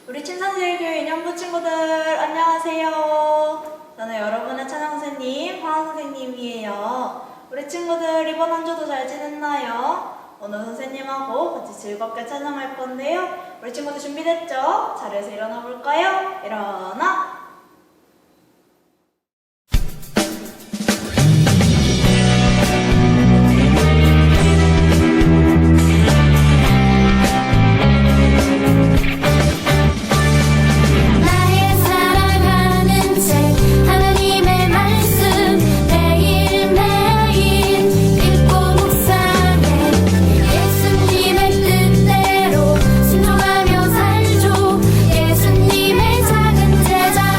우리 친선제일교회 인연부 친구들 안녕하세요. 저는 여러분의 찬양 선생님 화한 선생님이에요. 우리 친구들 이번 한 주도 잘 지냈나요? 오늘 선생님하고 같이 즐겁게 찬양할 건데요. 우리 친구들 준비됐죠? 자리에서 일어나 볼까요? 일어나! 예수님의 작은 제자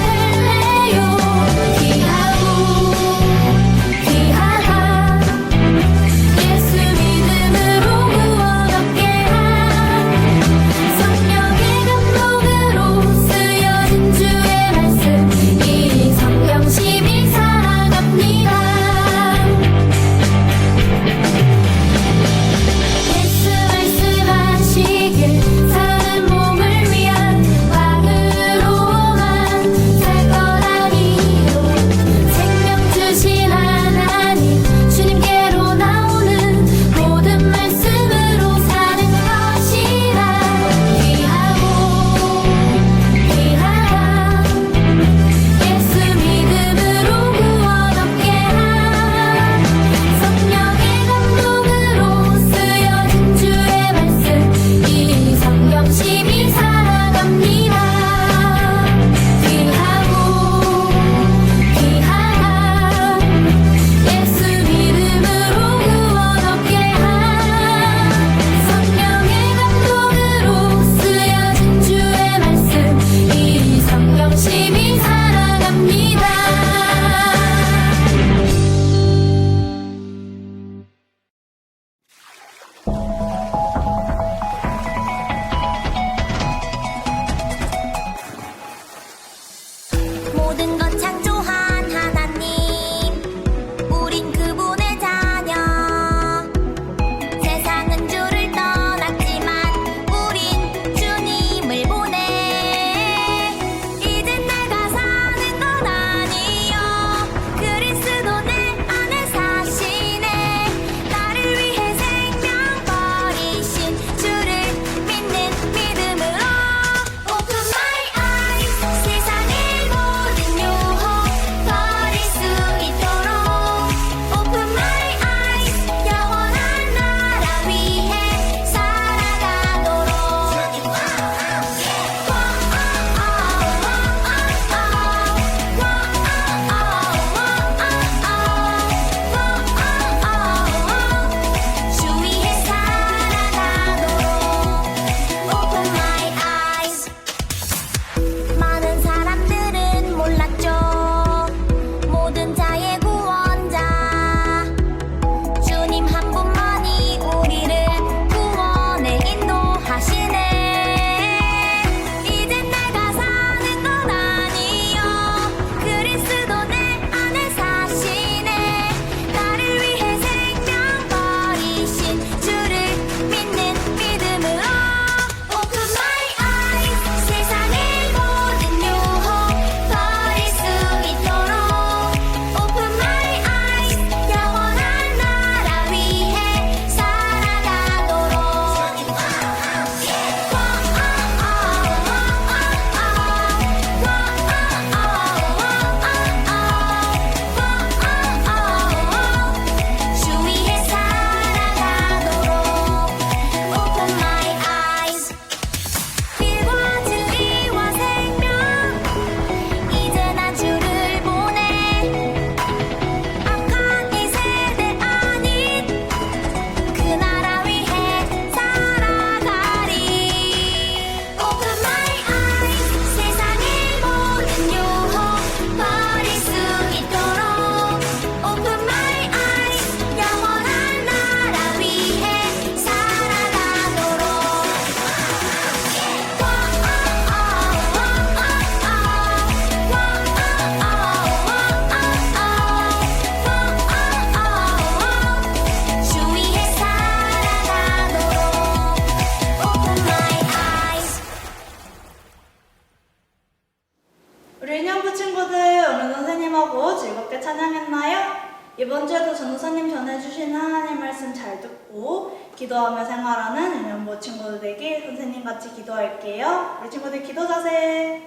기도하며 생활하는 유년부 친구들 되길 선생님 같이 기도할게요. 우리 친구들 기도 자세.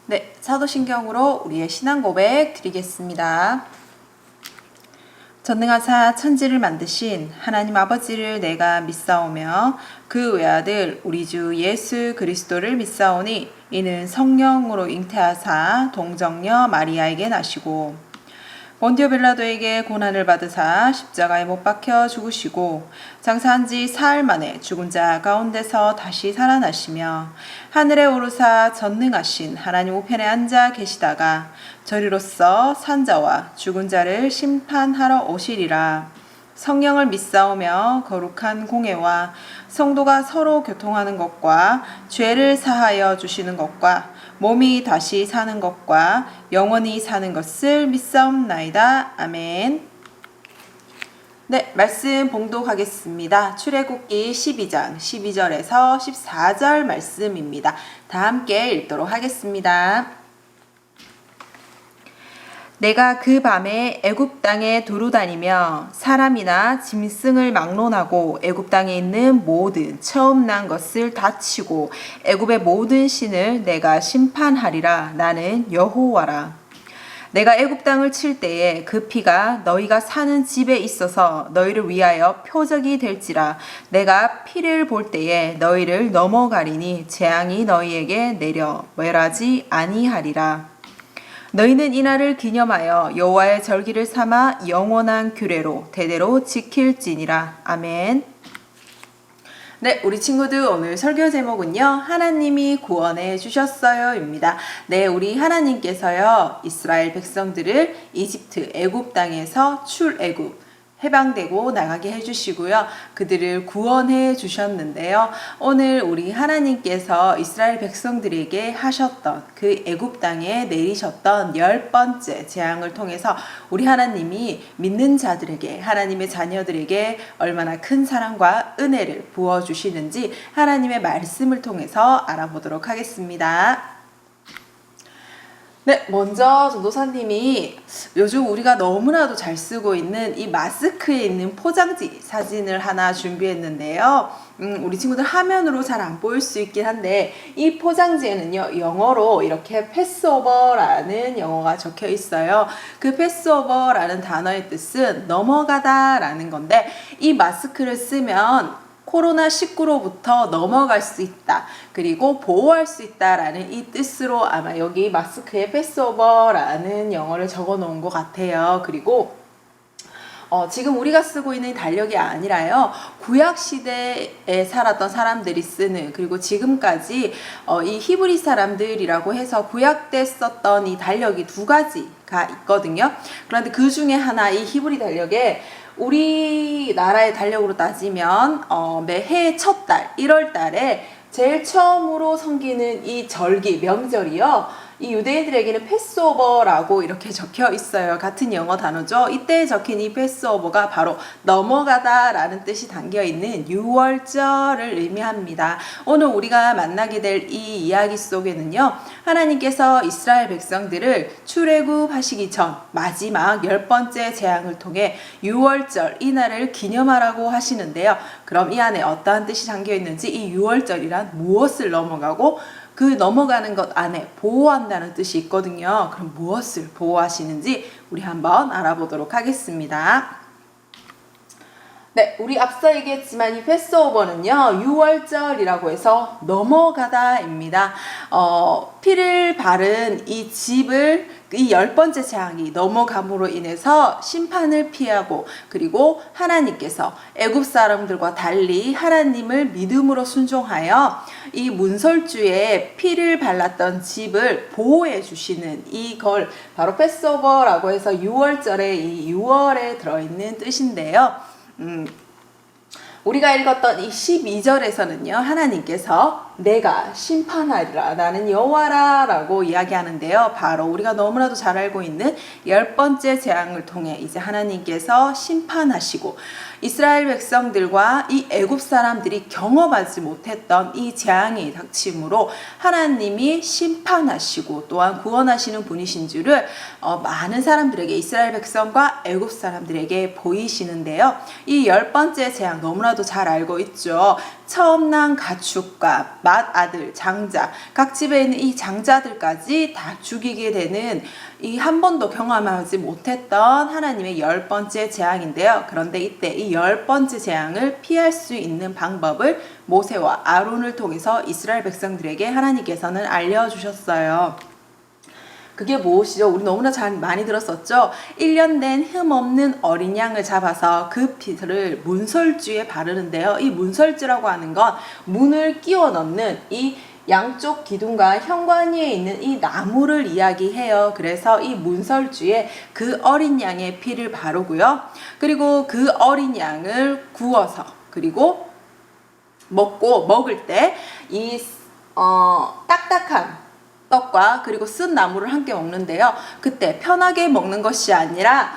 네, 사도신경으로 우리의 신앙 고백 드리겠습니다. 전능하사 천지를 만드신 하나님 아버지를 내가 믿사오며 그 외아들 우리 주 예수 그리스도를 믿사오니 이는 성령으로 잉태하사 동정녀 마리아에게 나시고 본디오 빌라도에게 고난을 받으사 십자가에 못 박혀 죽으시고 장사한 지 사흘 만에 죽은 자 가운데서 다시 살아나시며 하늘에 오르사 전능하신 하나님 우편에 앉아 계시다가 저리로서 산자와 죽은 자를 심판하러 오시리라. 성령을 믿사오며 거룩한 공예와 성도가 서로 교통하는 것과 죄를 사하여 주시는 것과 몸이 다시 사는 것과 영원히 사는 것을 믿사옵나이다. 아멘. 네, 말씀 봉독하겠습니다. 출애굽기 12장 12절에서 14절 말씀입니다. 다 함께 읽도록 하겠습니다. 내가 그 밤에 애굽 땅에 두루 다니며 사람이나 짐승을 막론하고 애굽 땅에 있는 모든 처음 난 것을 다 치고 애굽의 모든 신을 내가 심판하리라. 나는 여호와라. 내가 애굽 땅을 칠 때에 그 피가 너희가 사는 집에 있어서 너희를 위하여 표적이 될지라. 내가 피를 볼 때에 너희를 넘어가리니 재앙이 너희에게 내려 멸하지 아니하리라. 너희는 이날을 기념하여 여호와의 절기를 삼아 영원한 규례로 대대로 지킬지니라. 아멘. 네, 우리 친구들 오늘 설교 제목은요, 하나님이 구원해 주셨어요입니다. 네, 우리 하나님께서요, 이스라엘 백성들을 이집트 애굽 땅에서 출애굽 해방되고 나가게 해주시고요. 그들을 구원해 주셨는데요. 오늘 우리 하나님께서 이스라엘 백성들에게 하셨던 그 애굽 땅에 내리셨던 10번째 재앙을 통해서 우리 하나님이 믿는 자들에게, 하나님의 자녀들에게 얼마나 큰 사랑과 은혜를 부어주시는지 하나님의 말씀을 통해서 알아보도록 하겠습니다. 네, 먼저 전도사님이 요즘 우리가 너무나도 잘 쓰고 있는 이 마스크에 있는 포장지 사진을 하나 준비했는데요. 우리 친구들 화면으로 잘 안 보일 수 있긴 한데 이 포장지에는요, 영어로 이렇게 패스오버라는 영어가 적혀 있어요. 그 패스오버라는 단어의 뜻은 넘어가다라는 건데, 이 마스크를 쓰면 코로나19로부터 넘어갈 수 있다. 그리고 보호할 수 있다라는 이 뜻으로 아마 여기 마스크에 패스오버라는 영어를 적어 놓은 것 같아요. 그리고 지금 우리가 쓰고 있는 달력이 아니라요, 구약시대에 살았던 사람들이 쓰는, 그리고 지금까지 이 히브리 사람들이라고 해서 구약 때 썼던 이 달력이 두 가지가 있거든요. 그런데 그 중에 하나, 이 히브리 달력에 우리나라의 달력으로 따지면 매해 첫 달 1월 달에 제일 처음으로 섬기는 이 절기 명절이요, 이 유대인들에게는 패스오버라고 이렇게 적혀 있어요. 같은 영어 단어죠. 이때 적힌 이 패스오버가 바로 넘어가다 라는 뜻이 담겨 있는 유월절을 의미합니다. 오늘 우리가 만나게 될 이 이야기 속에는요, 하나님께서 이스라엘 백성들을 출애굽 하시기 전 마지막 10번째 재앙을 통해 유월절 이날을 기념하라고 하시는데요. 그럼 이 안에 어떠한 뜻이 담겨 있는지, 이 유월절이란 무엇을 넘어가고 그 넘어가는 것 안에 보호한다는 뜻이 있거든요. 그럼 무엇을 보호하시는지 우리 한번 알아보도록 하겠습니다. 네, 우리 앞서 얘기했지만 이 패스오버는요, 유월절이라고 해서 넘어가다입니다. 피를 바른 이 집을 이 10번째 재앙이 넘어감으로 인해서 심판을 피하고, 그리고 하나님께서 애굽 사람들과 달리 하나님을 믿음으로 순종하여 이 문설주에 피를 발랐던 집을 보호해 주시는 이걸 바로 패스오버라고 해서 6월절에 이 6월에 들어있는 뜻인데요. 우리가 읽었던 이 12절에서는요, 하나님께서 내가 심판하리라 나는 여호와라 라고 이야기하는데요. 바로 우리가 너무나도 잘 알고 있는 10번째 재앙을 통해 이제 하나님께서 심판하시고 이스라엘 백성들과 이 애굽 사람들이 경험하지 못했던 이 재앙이 닥침으로 하나님이 심판하시고 또한 구원하시는 분이신 줄을 많은 사람들에게 이스라엘 백성과 애굽 사람들에게 보이시는데요. 이 10번째 재앙 너무나도 잘 알고 있죠. 처음 난 가축과 맏아들, 장자, 각 집에 있는 이 장자들까지 다 죽이게 되는 이 한 번도 경험하지 못했던 하나님의 10번째 재앙인데요. 그런데 이때 이 10번째 재앙을 피할 수 있는 방법을 모세와 아론을 통해서 이스라엘 백성들에게 하나님께서는 알려주셨어요. 그게 무엇이죠? 우리 너무나 잘 많이 들었었죠? 1년 된 흠없는 어린 양을 잡아서 그 피를 문설주에 바르는데요. 이 문설주라고 하는 건 문을 끼워 넣는 이 양쪽 기둥과 현관위에 있는 이 나무를 이야기해요. 그래서 이 문설주에 그 어린 양의 피를 바르고요. 그리고 그 어린 양을 구워서 그리고 먹을 때 이 딱딱한 떡과 그리고 쓴 나무를 함께 먹는데요. 그때 편하게 먹는 것이 아니라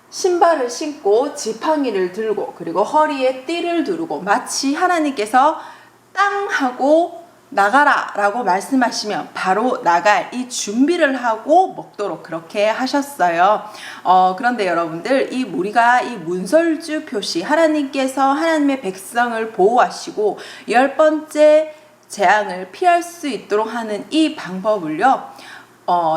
신발을 신고 지팡이를 들고 그리고 허리에 띠를 두르고 마치 하나님께서 땅 하고 나가라 라고 말씀하시면 바로 나갈 이 준비를 하고 먹도록 그렇게 하셨어요. 그런데 여러분들 우리가 이 문설주 표시 하나님께서 하나님의 백성을 보호하시고 10번째 재앙을 피할 수 있도록 하는 이 방법을요.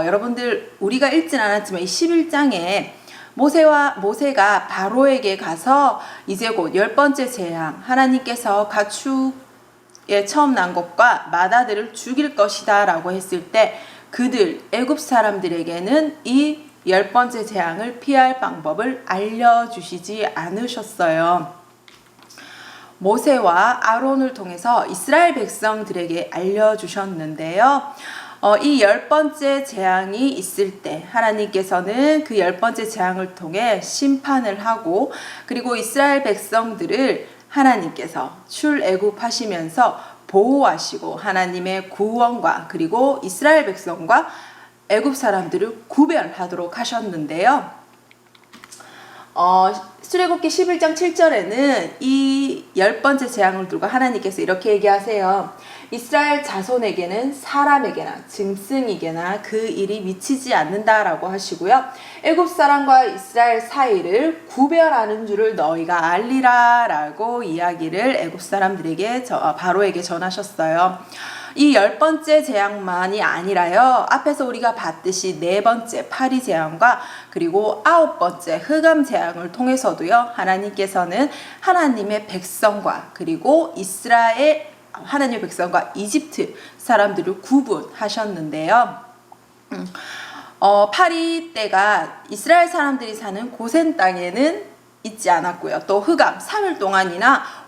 여러분들 우리가 읽진 않았지만 이 11장에 모세가 바로에게 가서 이제 곧 10번째 재앙 하나님께서 가축에 처음 난 것과 맏아들을 죽일 것이다 라고 했을 때 그들 애굽 사람들에게는 이 10번째 재앙을 피할 방법을 알려주시지 않으셨어요. 모세와 아론을 통해서 이스라엘 백성들에게 알려주셨는데요. 이 10번째 재앙이 있을 때 하나님께서는 그 10번째 재앙을 통해 심판을 하고 그리고 이스라엘 백성들을 하나님께서 출애굽하시면서 보호하시고 하나님의 구원과 그리고 이스라엘 백성과 애굽 사람들을 구별하도록 하셨는데요. 출애굽기 11장 7절에는 이 10번째 재앙을 두고 하나님께서 이렇게 얘기하세요. 이스라엘 자손에게는 사람에게나 짐승에게나 그 일이 미치지 않는다라고 하시고요. 애굽 사람과 이스라엘 사이를 구별하는 줄을 너희가 알리라 라고 이야기를 애굽 사람들에게 바로에게 전하셨어요. 이 10번째 재앙만이 아니라요. 앞에서 우리가 봤듯이 4번째 파리 재앙과 그리고 9번째 흑암 재앙을 통해서도요. 하나님께서는 하나님의 백성과 그리고 하나님의 백성과 이집트 사람들을 구분하셨는데요. 파리 때가 이스라엘 사람들이 사는 고센 땅에는 있지 않았고요. 또 흑암 3일 동안이나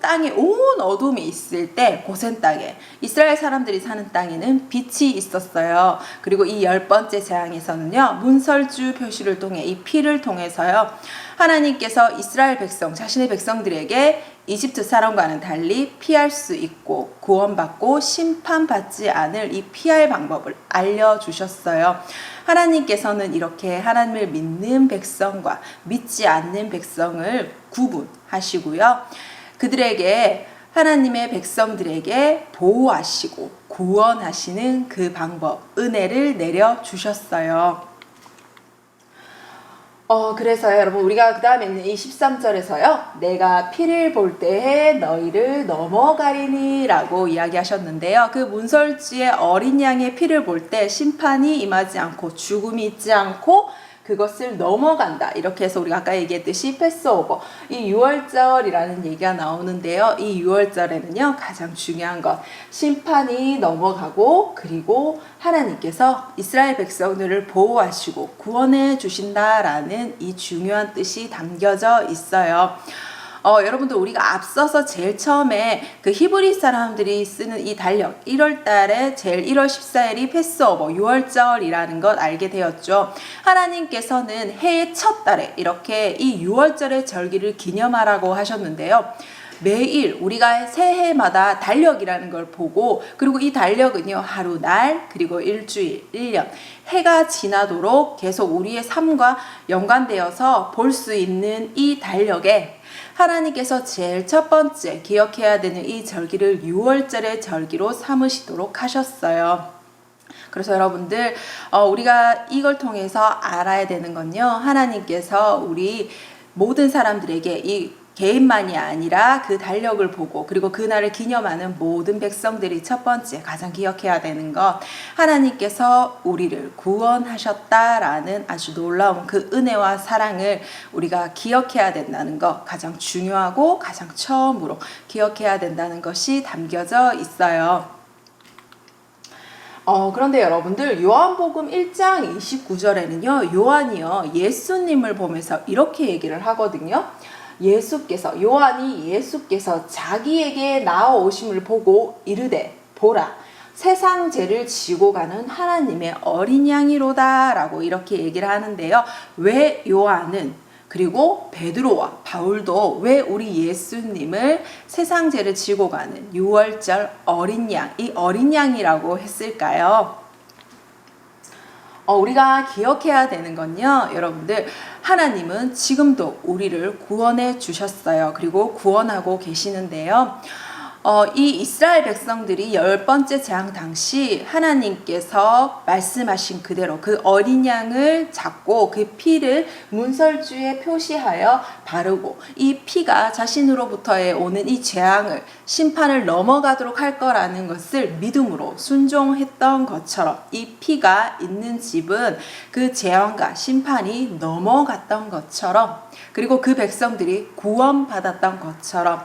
땅에 온 어둠이 있을 때 고센 땅에 이스라엘 사람들이 사는 땅에는 빛이 있었어요. 그리고 이 10번째 재앙에서는요. 문설주 표시를 통해 이 피를 통해서요. 하나님께서 이스라엘 백성 자신의 백성들에게 이집트 사람과는 달리 피할 수 있고 구원받고 심판받지 않을 이 피할 방법을 알려주셨어요. 하나님께서는 이렇게 하나님을 믿는 백성과 믿지 않는 백성을 구분하시고요. 그들에게 하나님의 백성들에게 보호하시고 구원하시는 그 방법, 은혜를 내려주셨어요. 그래서요, 여러분, 우리가 그 다음에 있는 이 13절에서요, 내가 피를 볼 때에 너희를 넘어가리니 라고 이야기하셨는데요. 그 문설주의 어린 양의 피를 볼 때 심판이 임하지 않고 죽음이 있지 않고 그것을 넘어간다. 이렇게 해서 우리가 아까 얘기했듯이 패스오버, 이 6월절이라는 얘기가 나오는데요. 이 6월절에는요, 가장 중요한 것, 심판이 넘어가고 그리고 하나님께서 이스라엘 백성들을 보호하시고 구원해 주신다라는 이 중요한 뜻이 담겨져 있어요. 여러분들 우리가 앞서서 제일 처음에 그 히브리 사람들이 쓰는 이 달력 1월 달에 제일 1월 14일이 패스오버 6월절이라는 것 알게 되었죠. 하나님께서는 해의 첫 달에 이렇게 이 6월절의 절기를 기념하라고 하셨는데요. 매일 우리가 새해마다 달력이라는 걸 보고, 그리고 이 달력은요, 하루, 날, 그리고 일주일, 1년, 해가 지나도록 계속 우리의 삶과 연관되어서 볼 수 있는 이 달력에 하나님께서 제일 첫 번째 기억해야 되는 이 절기를 6월절의 절기로 삼으시도록 하셨어요. 그래서 여러분들, 우리가 이걸 통해서 알아야 되는 건요, 하나님께서 우리 모든 사람들에게 이 개인만이 아니라 그 달력을 보고, 그리고 그날을 기념하는 모든 백성들이 첫 번째 가장 기억해야 되는 것, 하나님께서 우리를 구원하셨다라는 아주 놀라운 그 은혜와 사랑을 우리가 기억해야 된다는 것, 가장 중요하고 가장 처음으로 기억해야 된다는 것이 담겨져 있어요. 그런데 여러분들, 요한복음 1장 29절에는요, 요한이요, 예수님을 보면서 이렇게 얘기를 하거든요. 요한이 예수께서 자기에게 나아오심을 보고 이르되, 보라, 세상 죄를 지고 가는 하나님의 어린 양이로다 라고 이렇게 얘기를 하는데요. 왜 요한은, 그리고 베드로와 바울도 왜 우리 예수님을 세상 죄를 지고 가는 6월절 어린 양, 이 어린 양이라고 했을까요? 우리가 기억해야 되는 건요, 여러분들, 하나님은 지금도 우리를 구원해 주셨어요. 그리고 구원하고 계시는데요. 이 이스라엘 백성들이 10번째 재앙 당시 하나님께서 말씀하신 그대로 그 어린 양을 잡고 그 피를 문설주에 표시하여 바르고, 이 피가 자신으로부터의 오는 이 재앙을, 심판을 넘어가도록 할 거라는 것을 믿음으로 순종했던 것처럼, 이 피가 있는 집은 그 재앙과 심판이 넘어갔던 것처럼, 그리고 그 백성들이 구원받았던 것처럼,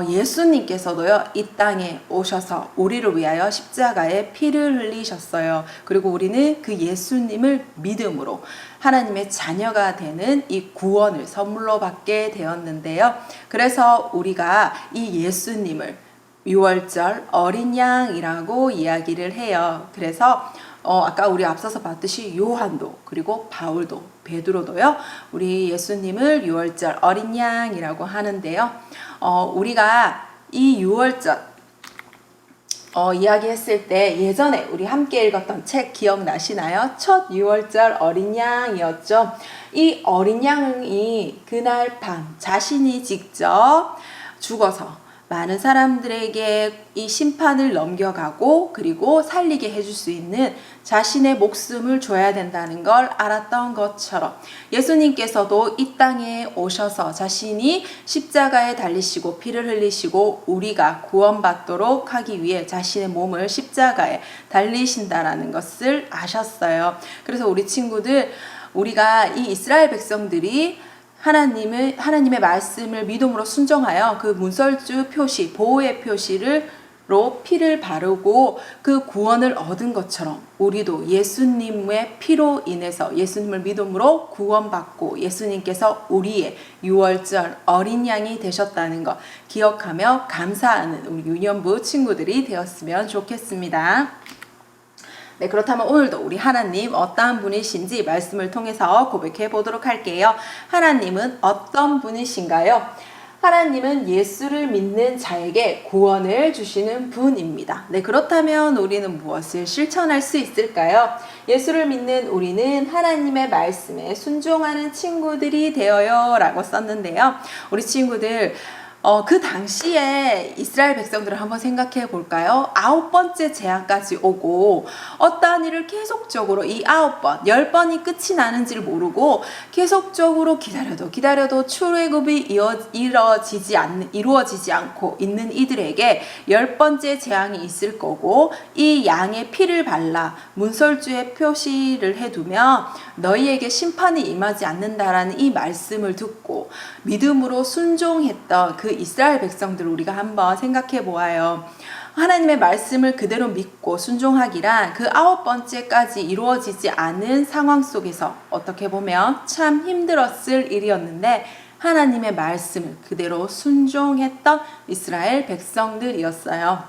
예수님께서도요, 이 땅에 오셔서 우리를 위하여 십자가에 피를 흘리셨어요. 그리고 우리는 그 예수님을 믿음으로 하나님의 자녀가 되는 이 구원을 선물로 받게 되었는데요. 그래서 우리가 이 예수님을 6월절 어린 양이라고 이야기를 해요. 그래서 아까 우리 앞서서 봤듯이 요한도, 그리고 바울도, 베드로도요, 우리 예수님을 6월절 어린 양이라고 하는데요. 우리가 이 6월절 이야기했을 때 예전에 우리 함께 읽었던 책 기억나시나요? 첫 6월절 어린 양이었죠. 이 어린 양이 그날 밤 자신이 직접 죽어서 많은 사람들에게 이 심판을 넘겨가고, 그리고 살리게 해줄 수 있는 자신의 목숨을 줘야 된다는 걸 알았던 것처럼, 예수님께서도 이 땅에 오셔서 자신이 십자가에 달리시고 피를 흘리시고 우리가 구원받도록 하기 위해 자신의 몸을 십자가에 달리신다라는 것을 아셨어요. 그래서 우리 친구들, 우리가 이 이스라엘 백성들이 하나님의 말씀을 믿음으로 순종하여 그 문설주 표시, 보호의 표시로 피를 바르고 그 구원을 얻은 것처럼, 우리도 예수님의 피로 인해서 예수님을 믿음으로 구원받고 예수님께서 우리의 6월절 어린 양이 되셨다는 것 기억하며 감사하는 우리 유년부 친구들이 되었으면 좋겠습니다. 네, 그렇다면 오늘도 우리 하나님 어떠한 분이신지 말씀을 통해서 고백해 보도록 할게요. 하나님은 어떤 분이신가요? 하나님은 예수를 믿는 자에게 구원을 주시는 분입니다. 네, 그렇다면 우리는 무엇을 실천할 수 있을까요? 예수를 믿는 우리는 하나님의 말씀에 순종하는 친구들이 되어요 라고 썼는데요. 우리 친구들, 그 당시에 이스라엘 백성들을 한번 생각해 볼까요? 9번째 재앙까지 오고 어떠한 일을 계속적으로 이 9번, 10번이 끝이 나는지를 모르고 계속적으로 기다려도 출애굽이 이루어지지 않고 있는 이들에게 10번째 재앙이 있을 거고, 이 양의 피를 발라 문설주에 표시를 해두면 너희에게 심판이 임하지 않는다라는 이 말씀을 듣고 믿음으로 순종했던 그 이스라엘 백성들을 우리가 한번 생각해 보아요. 하나님의 말씀을 그대로 믿고 순종하기란 그 9번째까지 이루어지지 않은 상황 속에서 어떻게 보면 참 힘들었을 일이었는데, 하나님의 말씀을 그대로 순종했던 이스라엘 백성들이었어요.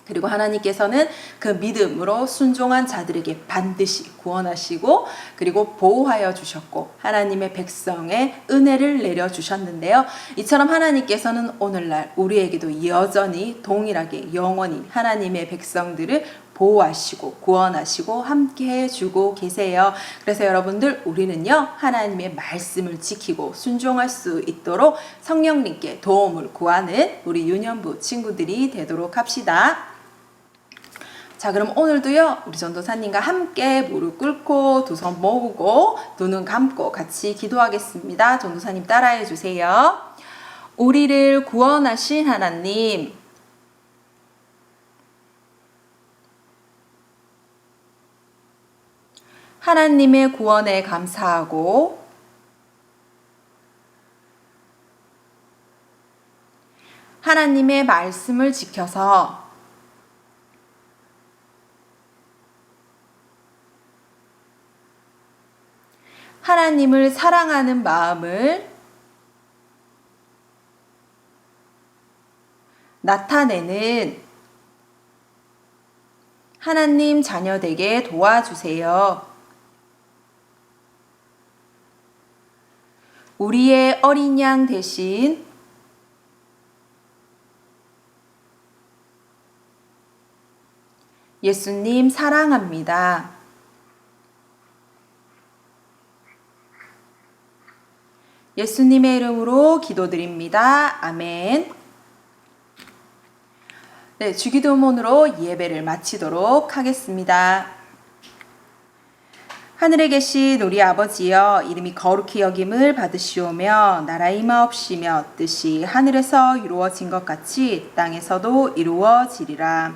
그리고 하나님께서는 그 믿음으로 순종한 자들에게 반드시 구원하시고 그리고 보호하여 주셨고 하나님의 백성의 은혜를 내려주셨는데요. 이처럼 하나님께서는 오늘날 우리에게도 여전히 동일하게 영원히 하나님의 백성들을 보호하시고 구원하시고 함께 해주고 계세요. 그래서 여러분들 우리는요 하나님의 말씀을 지키고 순종할 수 있도록 성령님께 도움을 구하는 우리 유년부 친구들이 되도록 합시다. 자, 그럼 오늘도요 우리 전도사님과 함께 무릎 꿇고 두 손 모으고 두 눈 감고 같이 기도하겠습니다. 전도사님 따라해 주세요. 우리를 구원하신 하나님, 하나님의 구원에 감사하고 하나님의 말씀을 지켜서 하나님을 사랑하는 마음을 나타내는 하나님 자녀 되게 도와주세요. 우리의 어린 양 대신 예수님 사랑합니다. 예수님의 이름으로 기도드립니다. 아멘. 네, 주기도문으로 예배를 마치도록 하겠습니다. 하늘에 계신 우리 아버지여, 이름이 거룩히 여김을 받으시오며 나라 임하옵시며 뜻이 하늘에서 이루어진 것 같이 땅에서도 이루어지리라.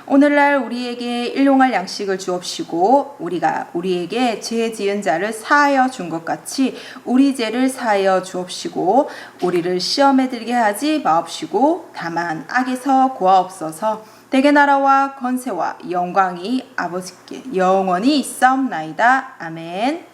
오늘날 우리에게 일용할 양식을 주옵시고 우리가 우리에게 죄 지은 자를 사하여 준 것 같이 우리 죄를 사하여 주옵시고 우리를 시험에 들게 하지 마옵시고 다만 악에서 구하옵소서. 대개 나라와 권세와 영광이 아버지께 영원히 있사옵나이다. 아멘.